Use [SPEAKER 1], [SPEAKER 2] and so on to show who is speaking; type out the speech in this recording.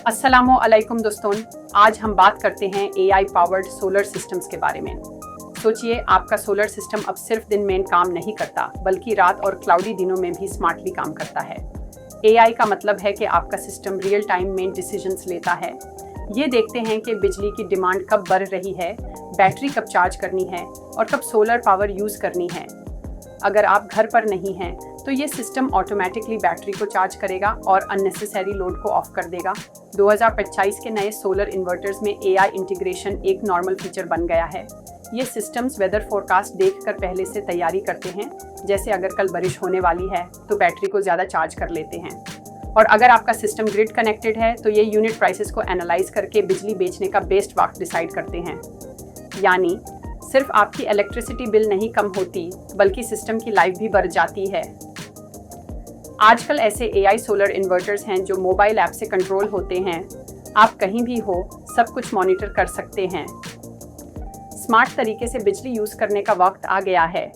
[SPEAKER 1] अस्सलामु अलैकुम दोस्तों, आज हम बात करते हैं एआई पावर्ड सोलर सिस्टम्स के बारे में। सोचिए, आपका सोलर सिस्टम अब सिर्फ दिन में काम नहीं करता, बल्कि रात और क्लाउडी दिनों में भी स्मार्टली काम करता है। एआई का मतलब है कि आपका सिस्टम रियल टाइम में डिसीजंस लेता है। ये देखते हैं कि बिजली की डिमांड कब बढ़ रही है, बैटरी कब चार्ज करनी है और कब सोलर पावर यूज़ करनी है। अगर आप घर पर नहीं हैं तो ये सिस्टम ऑटोमेटिकली बैटरी को चार्ज करेगा और अननेसेसरी लोड को ऑफ कर देगा। 2025 के नए सोलर इन्वर्टर्स में एआई इंटीग्रेशन एक नॉर्मल फीचर बन गया है। ये सिस्टम्स वेदर फोरकास्ट देखकर पहले से तैयारी करते हैं, जैसे अगर कल बारिश होने वाली है तो बैटरी को ज़्यादा चार्ज कर लेते हैं। और अगर आपका सिस्टम ग्रिड कनेक्टेड है तो ये यूनिट प्राइसेस को एनालाइज करके बिजली बेचने का बेस्ट वक्त डिसाइड करते हैं। यानी सिर्फ आपकी इलेक्ट्रिसिटी बिल नहीं कम होती, बल्कि सिस्टम की लाइफ भी बढ़ जाती है। आजकल ऐसे एआई सोलर इन्वर्टर्स हैं जो मोबाइल ऐप से कंट्रोल होते हैं। आप कहीं भी हो, सब कुछ मॉनिटर कर सकते हैं। स्मार्ट तरीके से बिजली यूज़ करने का वक्त आ गया है।